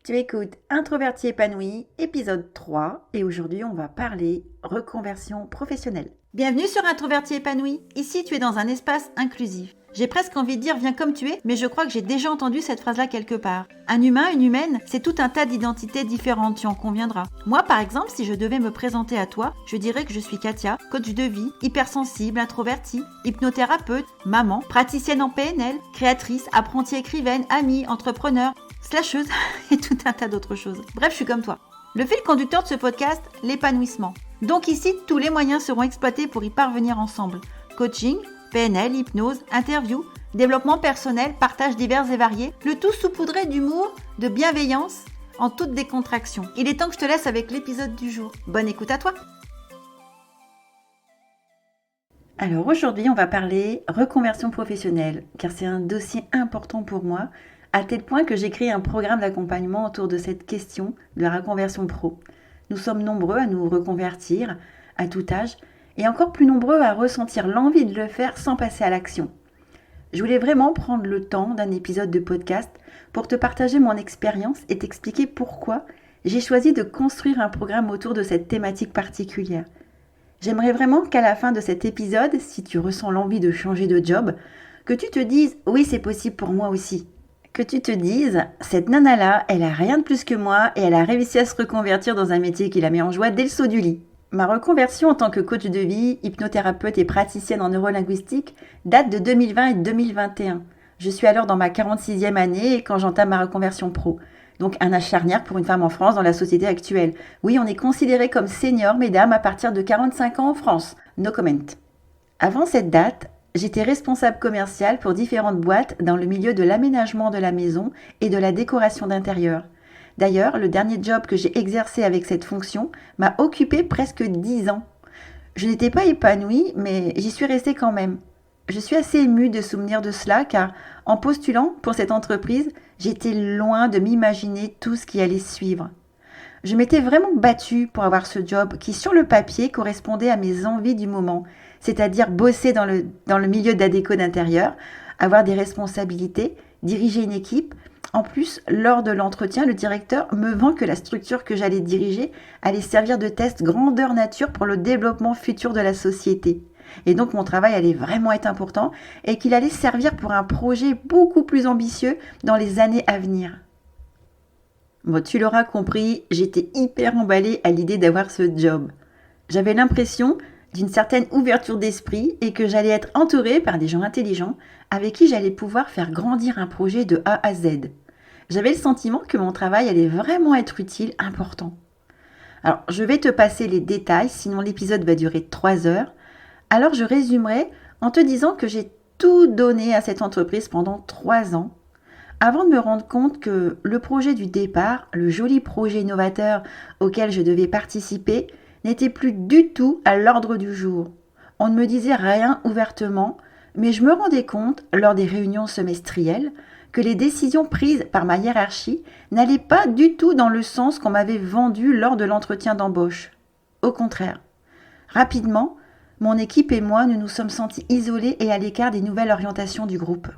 Tu écoutes Introverti épanoui, épisode 3, et aujourd'hui on va parler reconversion professionnelle. Bienvenue sur Introverti épanoui, ici tu es dans un espace inclusif. J'ai presque envie de dire viens comme tu es, mais je crois que j'ai déjà entendu cette phrase-là quelque part. Un humain, une humaine, c'est tout un tas d'identités différentes, tu en conviendras. Moi par exemple, si je devais me présenter à toi, je dirais que je suis Katia, coach de vie, hypersensible, introvertie, hypnothérapeute, maman, praticienne en PNL, créatrice, apprentie écrivaine, amie, entrepreneur, slasheuse et tout un tas d'autres choses. Bref, je suis comme toi. Le fil conducteur de ce podcast, l'épanouissement. Donc ici, tous les moyens seront exploités pour y parvenir ensemble. Coaching, PNL, hypnose, interview, développement personnel, partage divers et variés, le tout saupoudré d'humour, de bienveillance, en toute décontraction. Il est temps que je te laisse avec l'épisode du jour. Bonne écoute à toi. Alors aujourd'hui, on va parler reconversion professionnelle, car c'est un dossier important pour moi, à tel point que j'ai créé un programme d'accompagnement autour de cette question de la reconversion pro. Nous sommes nombreux à nous reconvertir, à tout âge, et encore plus nombreux à ressentir l'envie de le faire sans passer à l'action. Je voulais vraiment prendre le temps d'un épisode de podcast pour te partager mon expérience et t'expliquer pourquoi j'ai choisi de construire un programme autour de cette thématique particulière. J'aimerais vraiment qu'à la fin de cet épisode, si tu ressens l'envie de changer de job, que tu te dises « oui, c'est possible pour moi aussi ». Que tu te dises « cette nana-là, elle a rien de plus que moi et elle a réussi à se reconvertir dans un métier qui la met en joie dès le saut du lit ». Ma reconversion en tant que coach de vie, hypnothérapeute et praticienne en neurolinguistique date de 2020 et 2021. Je suis alors dans ma 46e année quand j'entame ma reconversion pro. Donc un âge charnière pour une femme en France dans la société actuelle. Oui, on est considéré comme senior, mesdames, à partir de 45 ans en France. No comment. Avant cette date, j'étais responsable commerciale pour différentes boîtes dans le milieu de l'aménagement de la maison et de la décoration d'intérieur. D'ailleurs, le dernier job que j'ai exercé avec cette fonction m'a occupé presque 10 ans. Je n'étais pas épanouie, mais j'y suis restée quand même. Je suis assez émue de souvenir de cela car, en postulant pour cette entreprise, j'étais loin de m'imaginer tout ce qui allait suivre. Je m'étais vraiment battue pour avoir ce job qui, sur le papier, correspondait à mes envies du moment, c'est-à-dire bosser dans le milieu de la déco d'intérieur, avoir des responsabilités, diriger une équipe. En plus, lors de l'entretien, le directeur me vend que la structure que j'allais diriger allait servir de test grandeur nature pour le développement futur de la société. Et donc mon travail allait vraiment être important et qu'il allait servir pour un projet beaucoup plus ambitieux dans les années à venir. Bon, tu l'auras compris, j'étais hyper emballée à l'idée d'avoir ce job. J'avais l'impression d'une certaine ouverture d'esprit et que j'allais être entourée par des gens intelligents avec qui j'allais pouvoir faire grandir un projet de A à Z. J'avais le sentiment que mon travail allait vraiment être utile, important. Alors, je vais te passer les détails, sinon l'épisode va durer 3 heures. Alors, je résumerai en te disant que j'ai tout donné à cette entreprise pendant 3 ans, avant de me rendre compte que le projet du départ, le joli projet innovateur auquel je devais participer, n'était plus du tout à l'ordre du jour. On ne me disait rien ouvertement, mais je me rendais compte, lors des réunions semestrielles, que les décisions prises par ma hiérarchie n'allaient pas du tout dans le sens qu'on m'avait vendu lors de l'entretien d'embauche. Au contraire. Rapidement, mon équipe et moi, nous nous sommes sentis isolés et à l'écart des nouvelles orientations du groupe.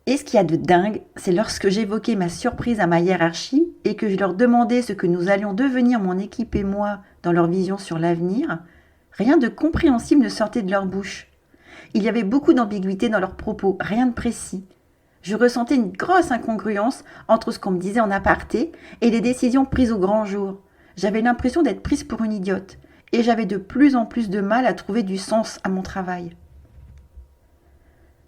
Et ce qu'il y a de dingue, c'est lorsque j'évoquais ma surprise à ma hiérarchie et que je leur demandais ce que nous allions devenir, mon équipe et moi, dans leur vision sur l'avenir, rien de compréhensible ne sortait de leur bouche. Il y avait beaucoup d'ambiguïté dans leurs propos, rien de précis. Je ressentais une grosse incongruence entre ce qu'on me disait en aparté et les décisions prises au grand jour. J'avais l'impression d'être prise pour une idiote et j'avais de plus en plus de mal à trouver du sens à mon travail.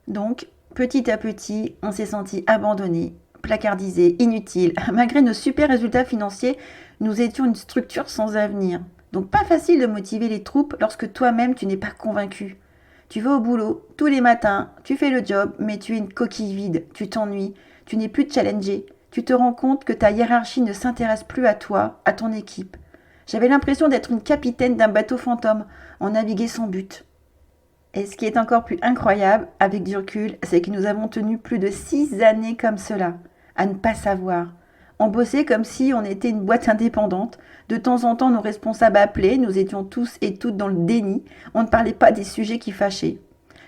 Donc, petit à petit, on s'est senti abandonnés, placardisés, inutiles. Malgré nos super résultats financiers, nous étions une structure sans avenir. Donc pas facile de motiver les troupes lorsque toi-même tu n'es pas convaincu. Tu vas au boulot tous les matins, tu fais le job, mais tu es une coquille vide, tu t'ennuies, tu n'es plus challengé. Tu te rends compte que ta hiérarchie ne s'intéresse plus à toi, à ton équipe. J'avais l'impression d'être une capitaine d'un bateau fantôme, on naviguait sans but. Et ce qui est encore plus incroyable, avec du recul, c'est que nous avons tenu plus de 6 années comme cela, à ne pas savoir. On bossait comme si on était une boîte indépendante. De temps en temps, nos responsables appelaient, nous étions tous et toutes dans le déni. On ne parlait pas des sujets qui fâchaient.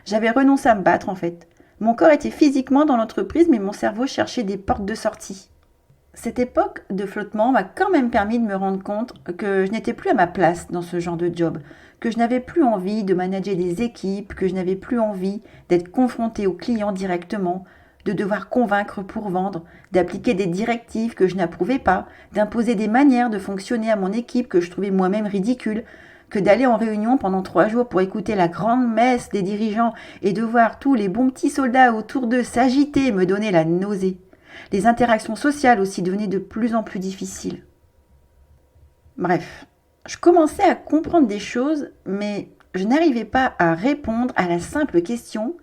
J'avais renoncé à me battre en fait. Mon corps était physiquement dans l'entreprise, mais mon cerveau cherchait des portes de sortie. Cette époque de flottement m'a quand même permis de me rendre compte que je n'étais plus à ma place dans ce genre de job, que je n'avais plus envie de manager des équipes, que je n'avais plus envie d'être confrontée aux clients directement, de devoir convaincre pour vendre, d'appliquer des directives que je n'approuvais pas, d'imposer des manières de fonctionner à mon équipe que je trouvais moi-même ridicules, que d'aller en réunion pendant 3 jours pour écouter la grande messe des dirigeants et de voir tous les bons petits soldats autour d'eux s'agiter et me donner la nausée. Les interactions sociales aussi devenaient de plus en plus difficiles. Bref, je commençais à comprendre des choses, mais je n'arrivais pas à répondre à la simple question: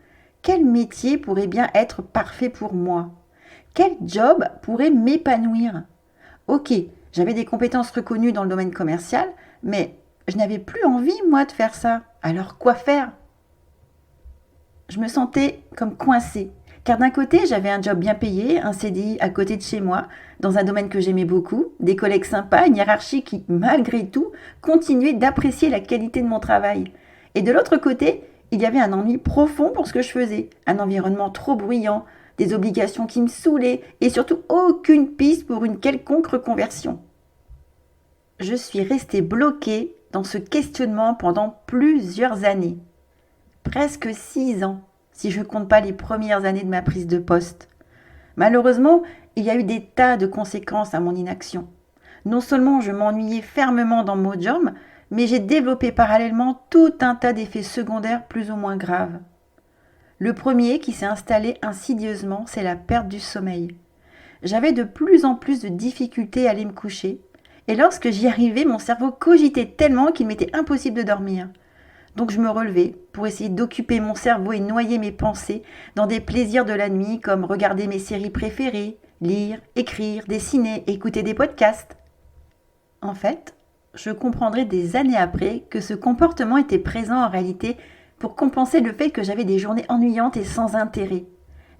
quel métier pourrait bien être parfait pour moi? Quel job pourrait m'épanouir? Ok, j'avais des compétences reconnues dans le domaine commercial, mais je n'avais plus envie, moi, de faire ça. Alors quoi faire? Je me sentais comme coincée. Car d'un côté, j'avais un job bien payé, un CDI à côté de chez moi, dans un domaine que j'aimais beaucoup, des collègues sympas, une hiérarchie qui, malgré tout, continuait d'apprécier la qualité de mon travail. Et de l'autre côté, il y avait un ennui profond pour ce que je faisais, un environnement trop bruyant, des obligations qui me saoulaient, et surtout aucune piste pour une quelconque reconversion. Je suis restée bloquée dans ce questionnement pendant plusieurs années. Presque 6 ans, si je ne compte pas les premières années de ma prise de poste. Malheureusement, il y a eu des tas de conséquences à mon inaction. Non seulement je m'ennuyais fermement dans mon job, mais j'ai développé parallèlement tout un tas d'effets secondaires plus ou moins graves. Le premier qui s'est installé insidieusement, c'est la perte du sommeil. J'avais de plus en plus de difficultés à aller me coucher, et lorsque j'y arrivais, mon cerveau cogitait tellement qu'il m'était impossible de dormir. Donc je me relevais pour essayer d'occuper mon cerveau et noyer mes pensées dans des plaisirs de la nuit comme regarder mes séries préférées, lire, écrire, dessiner, écouter des podcasts. En fait, je comprendrai des années après que ce comportement était présent en réalité pour compenser le fait que j'avais des journées ennuyantes et sans intérêt.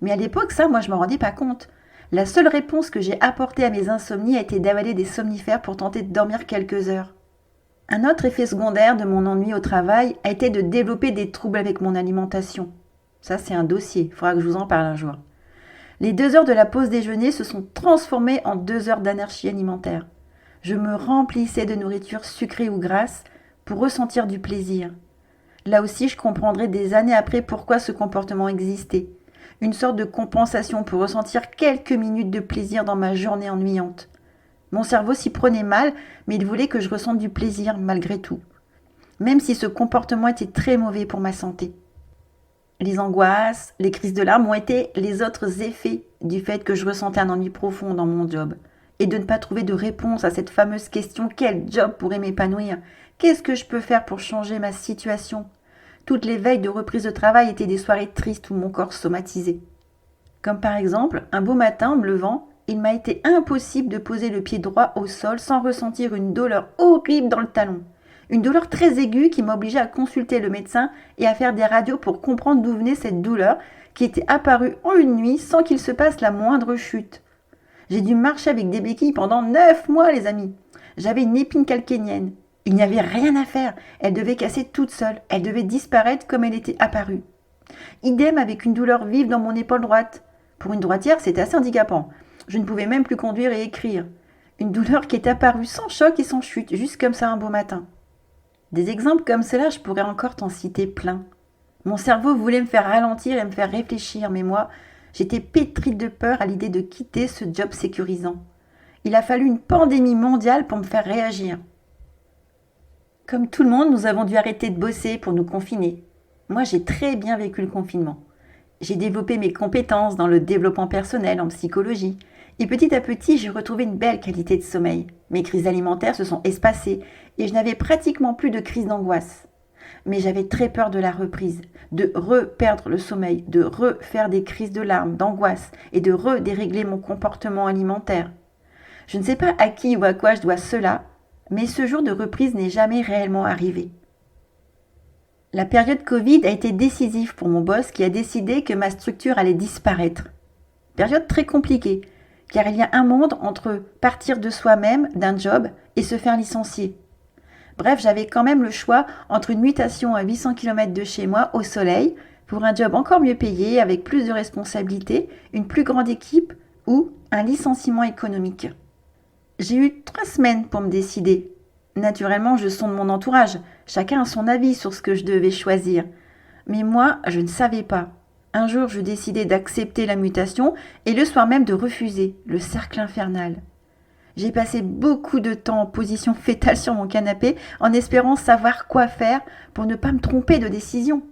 Mais à l'époque, ça, moi, je m'en rendais pas compte. La seule réponse que j'ai apportée à mes insomnies a été d'avaler des somnifères pour tenter de dormir quelques heures. Un autre effet secondaire de mon ennui au travail a été de développer des troubles avec mon alimentation. Ça, c'est un dossier, il faudra que je vous en parle un jour. Les 2 heures de la pause déjeuner se sont transformées en 2 heures d'anarchie alimentaire. Je me remplissais de nourriture sucrée ou grasse pour ressentir du plaisir. Là aussi, je comprendrai des années après pourquoi ce comportement existait. Une sorte de compensation pour ressentir quelques minutes de plaisir dans ma journée ennuyante. Mon cerveau s'y prenait mal, mais il voulait que je ressente du plaisir malgré tout, même si ce comportement était très mauvais pour ma santé. Les angoisses, les crises de larmes ont été les autres effets du fait que je ressentais un ennui profond dans mon job et de ne pas trouver de réponse à cette fameuse question: quel job pourrait m'épanouir? Qu'est-ce que je peux faire pour changer ma situation? Toutes les veilles de reprise de travail étaient des soirées tristes où mon corps somatisait. Comme par exemple, un beau matin en me levant, il m'a été impossible de poser le pied droit au sol sans ressentir une douleur horrible dans le talon. Une douleur très aiguë qui m'obligeait à consulter le médecin et à faire des radios pour comprendre d'où venait cette douleur qui était apparue en une nuit sans qu'il se passe la moindre chute. J'ai dû marcher avec des béquilles pendant 9 mois, les amis. J'avais une épine calcénienne. Il n'y avait rien à faire. Elle devait casser toute seule. Elle devait disparaître comme elle était apparue. Idem avec une douleur vive dans mon épaule droite. Pour une droitière, c'était assez handicapant. Je ne pouvais même plus conduire et écrire. Une douleur qui est apparue sans choc et sans chute, juste comme ça un beau matin. Des exemples comme cela, je pourrais encore t'en citer plein. Mon cerveau voulait me faire ralentir et me faire réfléchir, mais moi, j'étais pétrie de peur à l'idée de quitter ce job sécurisant. Il a fallu une pandémie mondiale pour me faire réagir. Comme tout le monde, nous avons dû arrêter de bosser pour nous confiner. Moi, j'ai très bien vécu le confinement. J'ai développé mes compétences dans le développement personnel, en psychologie. Et petit à petit, j'ai retrouvé une belle qualité de sommeil. Mes crises alimentaires se sont espacées et je n'avais pratiquement plus de crises d'angoisse. Mais j'avais très peur de la reprise, de reperdre le sommeil, de refaire des crises de larmes, d'angoisse et de redérégler mon comportement alimentaire. Je ne sais pas à qui ou à quoi je dois cela, mais ce jour de reprise n'est jamais réellement arrivé. La période Covid a été décisive pour mon boss qui a décidé que ma structure allait disparaître. Période très compliquée, car il y a un monde entre partir de soi-même, d'un job, et se faire licencier. Bref, j'avais quand même le choix entre une mutation à 800 km de chez moi, au soleil, pour un job encore mieux payé, avec plus de responsabilités, une plus grande équipe, ou un licenciement économique. J'ai eu 3 semaines pour me décider. Naturellement, je sonde mon entourage. Chacun a son avis sur ce que je devais choisir. Mais moi, je ne savais pas. Un jour, je décidai d'accepter la mutation et le soir même de refuser, le cercle infernal. J'ai passé beaucoup de temps en position fétale sur mon canapé en espérant savoir quoi faire pour ne pas me tromper de décision.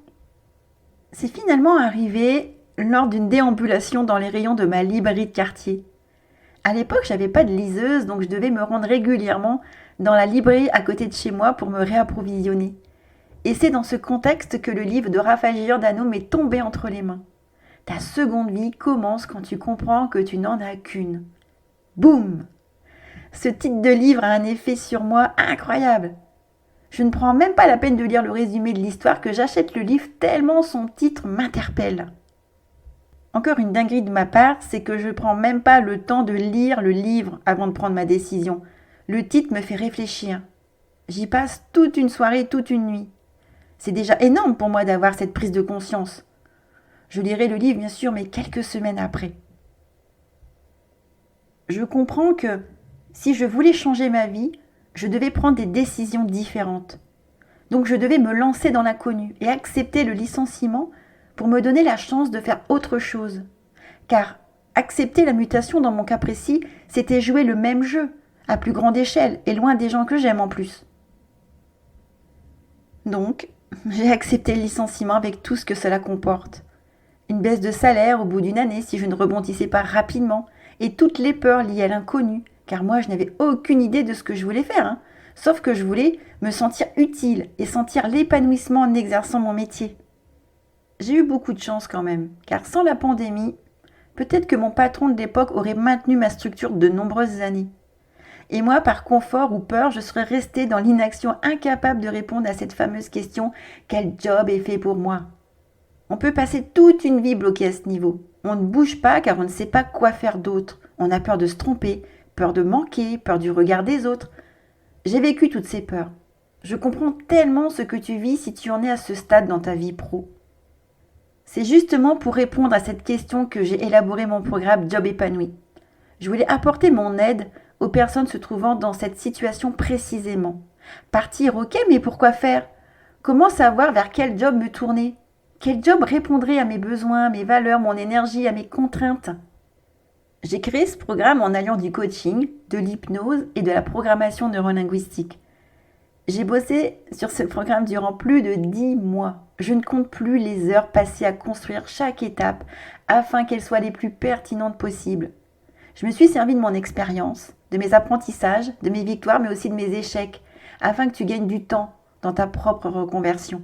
C'est finalement arrivé lors d'une déambulation dans les rayons de ma librairie de quartier. À l'époque, j'avais pas de liseuse, donc je devais me rendre régulièrement dans la librairie à côté de chez moi pour me réapprovisionner. Et c'est dans ce contexte que le livre de Raphaël Giordano m'est tombé entre les mains. Ta seconde vie commence quand tu comprends que tu n'en as qu'une. Boum! Ce titre de livre a un effet sur moi incroyable. Je ne prends même pas la peine de lire le résumé de l'histoire que j'achète le livre tellement son titre m'interpelle. Encore une dinguerie de ma part, c'est que je ne prends même pas le temps de lire le livre avant de prendre ma décision. Le titre me fait réfléchir. J'y passe toute une soirée, toute une nuit. C'est déjà énorme pour moi d'avoir cette prise de conscience. Je lirai le livre, bien sûr, mais quelques semaines après. Je comprends que si je voulais changer ma vie, je devais prendre des décisions différentes. Donc je devais me lancer dans l'inconnu et accepter le licenciement pour me donner la chance de faire autre chose. Car accepter la mutation dans mon cas précis, c'était jouer le même jeu, à plus grande échelle et loin des gens que j'aime en plus. Donc, j'ai accepté le licenciement avec tout ce que cela comporte. Une baisse de salaire au bout d'une année si je ne rebondissais pas rapidement, et toutes les peurs liées à l'inconnu, car moi je n'avais aucune idée de ce que je voulais faire, sauf que je voulais me sentir utile et sentir l'épanouissement en exerçant mon métier. J'ai eu beaucoup de chance quand même, car sans la pandémie, peut-être que mon patron de l'époque aurait maintenu ma structure de nombreuses années. Et moi, par confort ou peur, je serais restée dans l'inaction, incapable de répondre à cette fameuse question « Quel job est fait pour moi ?» On peut passer toute une vie bloquée à ce niveau. On ne bouge pas car on ne sait pas quoi faire d'autre. On a peur de se tromper, peur de manquer, peur du regard des autres. J'ai vécu toutes ces peurs. Je comprends tellement ce que tu vis si tu en es à ce stade dans ta vie pro. C'est justement pour répondre à cette question que j'ai élaboré mon programme Job épanoui. Je voulais apporter mon aide aux personnes se trouvant dans cette situation précisément. Partir, ok, mais pourquoi faire? Comment savoir vers quel job me tourner? Quel job répondrait à mes besoins, mes valeurs, mon énergie, à mes contraintes? J'ai créé ce programme en alliant du coaching, de l'hypnose et de la programmation neurolinguistique. J'ai bossé sur ce programme durant plus de 10 mois. Je ne compte plus les heures passées à construire chaque étape afin qu'elle soit les plus pertinentes possibles. Je me suis servi de mon expérience, de mes apprentissages, de mes victoires, mais aussi de mes échecs, afin que tu gagnes du temps dans ta propre reconversion.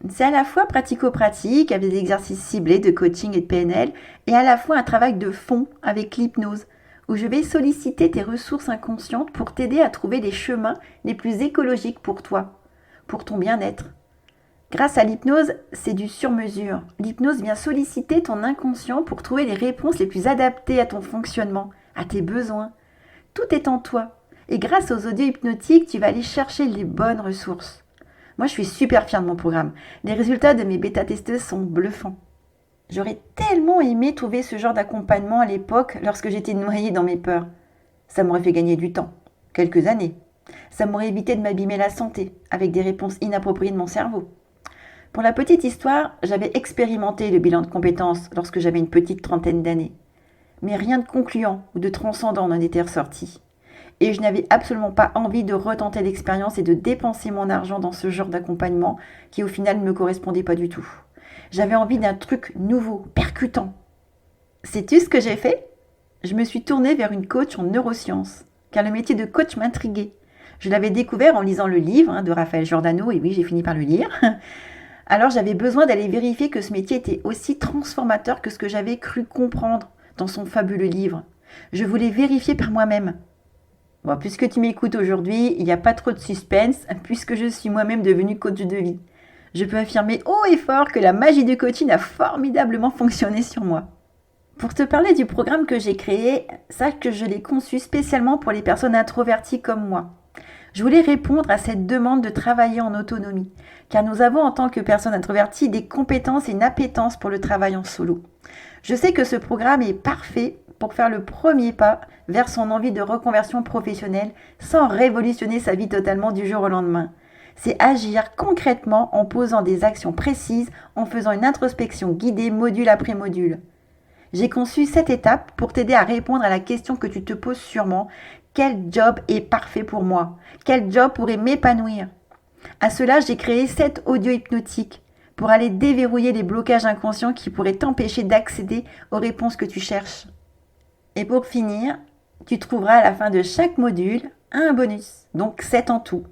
C'est à la fois pratico-pratique, avec des exercices ciblés de coaching et de PNL, et à la fois un travail de fond avec l'hypnose, où je vais solliciter tes ressources inconscientes pour t'aider à trouver les chemins les plus écologiques pour toi, pour ton bien-être. Grâce à l'hypnose, c'est du sur-mesure. L'hypnose vient solliciter ton inconscient pour trouver les réponses les plus adaptées à ton fonctionnement, à tes besoins. Tout est en toi. Et grâce aux audios hypnotiques, tu vas aller chercher les bonnes ressources. Moi, je suis super fière de mon programme. Les résultats de mes bêta-testeuses sont bluffants. J'aurais tellement aimé trouver ce genre d'accompagnement à l'époque lorsque j'étais noyée dans mes peurs. Ça m'aurait fait gagner du temps, quelques années. Ça m'aurait évité de m'abîmer la santé avec des réponses inappropriées de mon cerveau. Pour la petite histoire, j'avais expérimenté le bilan de compétences lorsque j'avais une petite trentaine d'années. Mais rien de concluant ou de transcendant n'en était ressorti. Et je n'avais absolument pas envie de retenter l'expérience et de dépenser mon argent dans ce genre d'accompagnement qui au final ne me correspondait pas du tout. J'avais envie d'un truc nouveau, percutant. Sais-tu ce que j'ai fait? Je me suis tournée vers une coach en neurosciences, car le métier de coach m'intriguait. Je l'avais découvert en lisant le livre de Raphaël Giordano, et oui, j'ai fini par le lire. Alors j'avais besoin d'aller vérifier que ce métier était aussi transformateur que ce que j'avais cru comprendre dans son fabuleux livre. Je voulais vérifier par moi-même. Bon, puisque tu m'écoutes aujourd'hui, il n'y a pas trop de suspense, puisque je suis moi-même devenue coach de vie. Je peux affirmer haut et fort que la magie du coaching a formidablement fonctionné sur moi. Pour te parler du programme que j'ai créé, sache que je l'ai conçu spécialement pour les personnes introverties comme moi. Je voulais répondre à cette demande de travailler en autonomie, car nous avons en tant que personnes introverties des compétences et une appétence pour le travail en solo. Je sais que ce programme est parfait pour faire le premier pas vers son envie de reconversion professionnelle sans révolutionner sa vie totalement du jour au lendemain. C'est agir concrètement en posant des actions précises, en faisant une introspection guidée module après module. J'ai conçu cette étape pour t'aider à répondre à la question que tu te poses sûrement. Quel job est parfait pour moi? Quel job pourrait m'épanouir? À cela, j'ai créé 7 audios hypnotiques pour aller déverrouiller les blocages inconscients qui pourraient t'empêcher d'accéder aux réponses que tu cherches. Et pour finir, tu trouveras à la fin de chaque module un bonus, donc 7 en tout.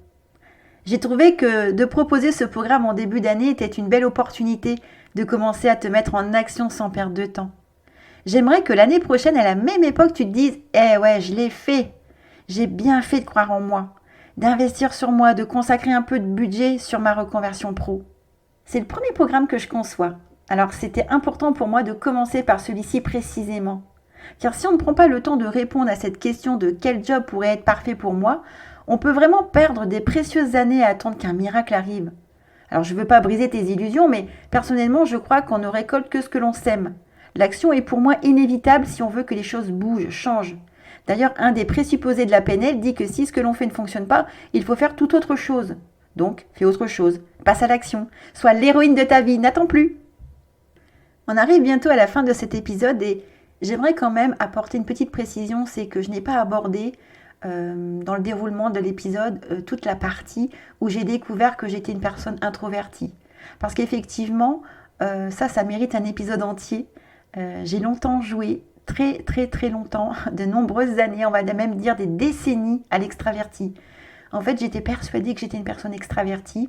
J'ai trouvé que de proposer ce programme en début d'année était une belle opportunité de commencer à te mettre en action sans perdre de temps. J'aimerais que l'année prochaine, à la même époque, tu te dises « Eh ouais, je l'ai fait. J'ai bien fait de croire en moi, d'investir sur moi, de consacrer un peu de budget sur ma reconversion pro. » C'est le premier programme que je conçois. Alors c'était important pour moi de commencer par celui-ci précisément. Car si on ne prend pas le temps de répondre à cette question de quel job pourrait être parfait pour moi, on peut vraiment perdre des précieuses années à attendre qu'un miracle arrive. Alors je ne veux pas briser tes illusions, mais personnellement je crois qu'on ne récolte que ce que l'on sème. L'action est pour moi inévitable si on veut que les choses bougent, changent. D'ailleurs, un des présupposés de la PNL dit que si ce que l'on fait ne fonctionne pas, il faut faire tout autre chose. Donc, fais autre chose, passe à l'action, sois l'héroïne de ta vie, n'attends plus. On arrive bientôt à la fin de cet épisode et j'aimerais quand même apporter une petite précision, c'est que je n'ai pas abordé dans le déroulement de l'épisode toute la partie où j'ai découvert que j'étais une personne introvertie. Parce qu'effectivement, ça mérite un épisode entier. J'ai longtemps joué, très longtemps, de nombreuses années, on va même dire des décennies à l'extraverti. En fait, j'étais persuadée que j'étais une personne extravertie,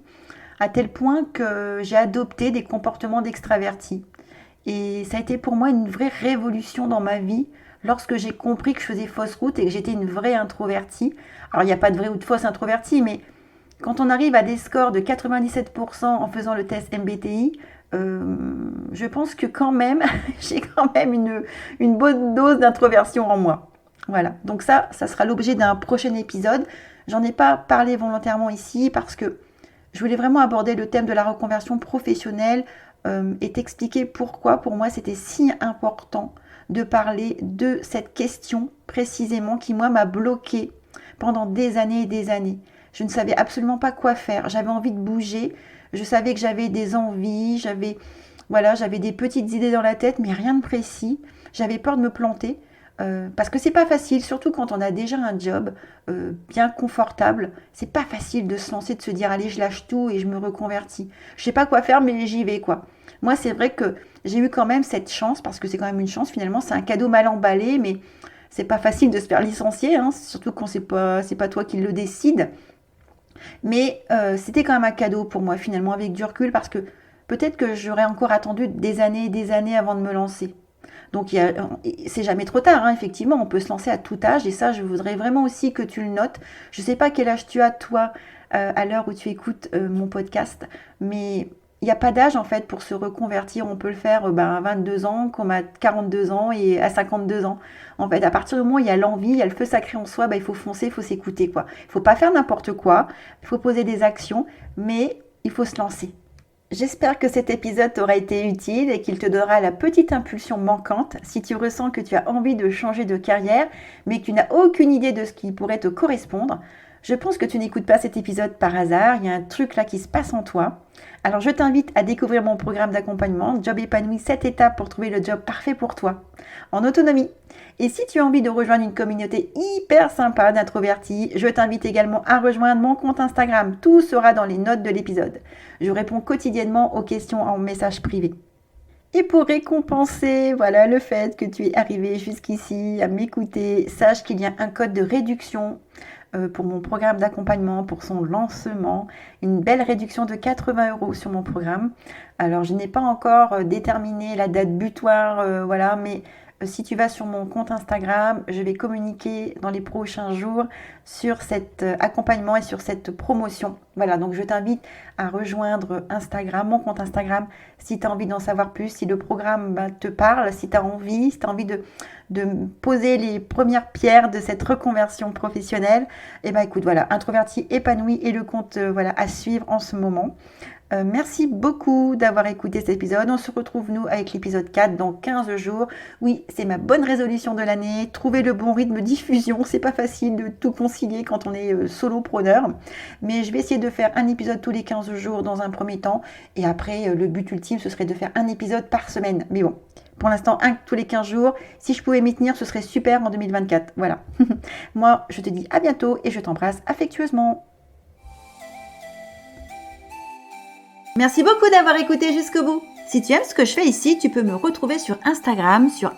à tel point que j'ai adopté des comportements d'extraverti. Et ça a été pour moi une vraie révolution dans ma vie lorsque j'ai compris que je faisais fausse route et que j'étais une vraie introvertie. Alors, il n'y a pas de vraie ou de fausse introvertie, mais quand on arrive à des scores de 97% en faisant le test MBTI, je pense que quand même, j'ai quand même une bonne dose d'introversion en moi. Voilà, donc ça sera l'objet d'un prochain épisode. J'en ai pas parlé volontairement ici parce que je voulais vraiment aborder le thème de la reconversion professionnelle et t'expliquer pourquoi pour moi c'était si important de parler de cette question précisément qui moi m'a bloquée pendant des années et des années. Je ne savais absolument pas quoi faire, j'avais envie de bouger, je savais que j'avais des envies, j'avais des petites idées dans la tête mais rien de précis, j'avais peur de me planter. Parce que c'est pas facile, surtout quand on a déjà un job bien confortable, c'est pas facile de se lancer, de se dire allez je lâche tout et je me reconvertis. Je sais pas quoi faire mais j'y vais quoi. Moi c'est vrai que j'ai eu quand même cette chance, parce que c'est quand même une chance finalement, c'est un cadeau mal emballé, mais c'est pas facile de se faire licencier, hein, surtout quand c'est pas toi qui le décide. Mais c'était quand même un cadeau pour moi finalement avec du recul, parce que peut-être que j'aurais encore attendu des années et des années avant de me lancer. Donc c'est jamais trop tard, hein, effectivement, on peut se lancer à tout âge et ça je voudrais vraiment aussi que tu le notes. Je ne sais pas quel âge tu as toi à l'heure où tu écoutes mon podcast, mais il n'y a pas d'âge en fait pour se reconvertir. On peut le faire à 22 ans, comme à 42 ans et à 52 ans. En fait, à partir du moment où il y a l'envie, il y a le feu sacré en soi, il faut foncer, il faut s'écouter quoi. Il ne faut pas faire n'importe quoi, il faut poser des actions, mais il faut se lancer. J'espère que cet épisode t'aura été utile et qu'il te donnera la petite impulsion manquante si tu ressens que tu as envie de changer de carrière mais que tu n'as aucune idée de ce qui pourrait te correspondre. Je pense que tu n'écoutes pas cet épisode par hasard, il y a un truc là qui se passe en toi. Alors je t'invite à découvrir mon programme d'accompagnement Job épanoui 7 étapes pour trouver le job parfait pour toi, en autonomie. Et si tu as envie de rejoindre une communauté hyper sympa d'introvertis, je t'invite également à rejoindre mon compte Instagram. Tout sera dans les notes de l'épisode. Je réponds quotidiennement aux questions en message privé. Et pour récompenser le fait que tu es arrivé jusqu'ici à m'écouter, sache qu'il y a un code de réduction pour mon programme d'accompagnement, pour son lancement, une belle réduction de 80 € sur mon programme. Alors je n'ai pas encore déterminé la date butoir, mais si tu vas sur mon compte Instagram, je vais communiquer dans les prochains jours sur cet accompagnement et sur cette promotion. Voilà, donc je t'invite à rejoindre Instagram, mon compte Instagram, si tu as envie d'en savoir plus, si le programme te parle, si tu as envie, de poser les premières pierres de cette reconversion professionnelle. Et écoute, introverti épanoui est le compte à suivre en ce moment. Merci beaucoup d'avoir écouté cet épisode. On se retrouve, nous, avec l'épisode 4 dans 15 jours. Oui, c'est ma bonne résolution de l'année. Trouver le bon rythme de diffusion, c'est pas facile de tout concilier quand on est solopreneur. Mais je vais essayer de faire un épisode tous les 15 jours dans un premier temps. Et après, le but ultime, ce serait de faire un épisode par semaine. Mais bon, pour l'instant, un tous les 15 jours. Si je pouvais m'y tenir, ce serait super en 2024. Voilà. Moi, je te dis à bientôt et je t'embrasse affectueusement. Merci beaucoup d'avoir écouté jusqu'au bout. Si tu aimes ce que je fais ici, tu peux me retrouver sur Instagram sur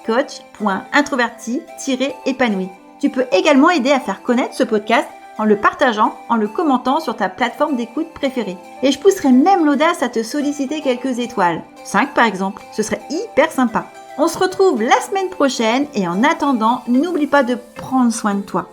@coach.introverti-épanoui. Tu peux également aider à faire connaître ce podcast en le partageant, en le commentant sur ta plateforme d'écoute préférée. Et je pousserai même l'audace à te solliciter quelques étoiles. 5 par exemple, ce serait hyper sympa. On se retrouve la semaine prochaine et en attendant, n'oublie pas de prendre soin de toi.